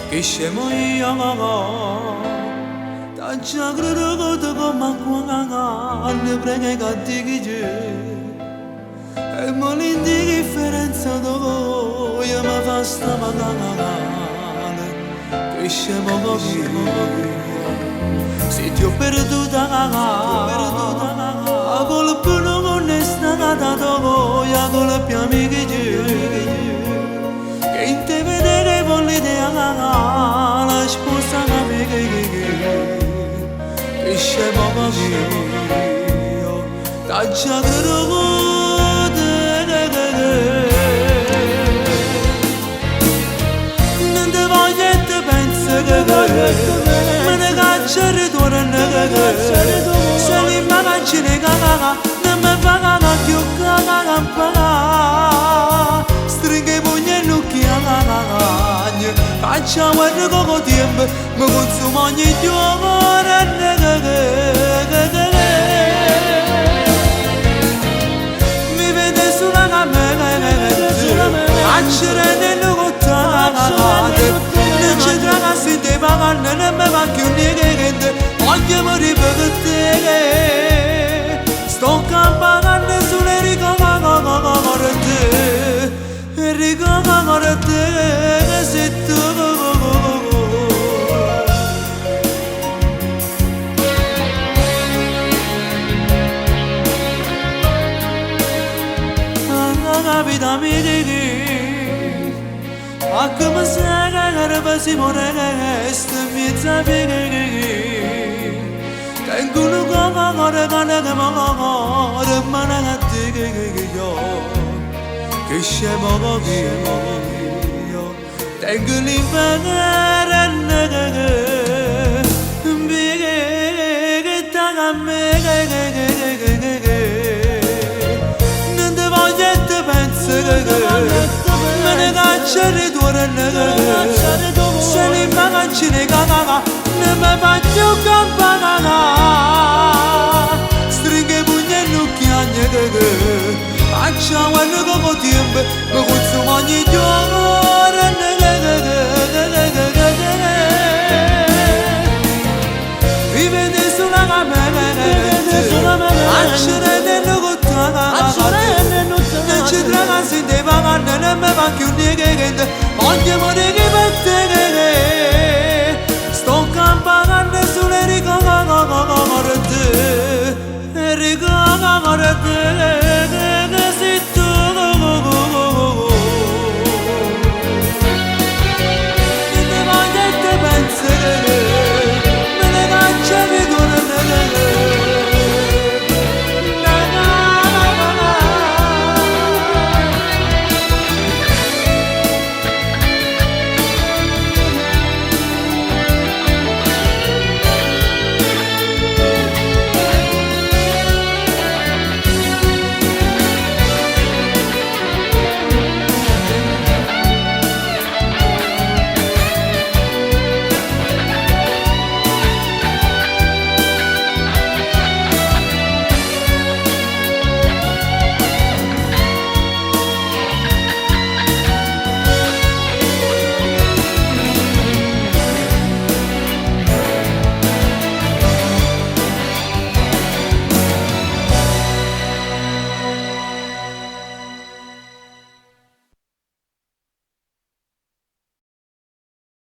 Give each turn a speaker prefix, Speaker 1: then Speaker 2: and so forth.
Speaker 1: che scemo io tanto credo ma quando ne prega cattichi e mo l'indifferenza dopo io mi fa sta magana che scemo se ti ho perduta a colpo non è stata dopo a colpi amici che in te vedere l'idea la sposa che scemo io taccia non te voglio e te penso che me ne caccia ritorno se li mangi ne caga non mi fa caga più caga stringe i pugni e lucchi facciamo il poco tempo mi consumo ogni giorno mi vede sulla camera accere nel cottato non ci traga si te pagano non mi va più niente voglio morire per te sto campando sulle ricamate se tu vita mi dighi a come sai che per si moreste mi sapere tengo un uomo che ma non ti che scemo io tengo l'inferno che ta a me non ti voglio e te penso me ne caccia ritorno se li mangi ne caga non mi faccio campana stringe i pugni e lucchi facciamo il poco tempo mi consumo ogni giorno mi vede sulla camera accere nel cottato non ci traga si te pagano non mi fa più niente voglio morire per te sto campando sulle ricamate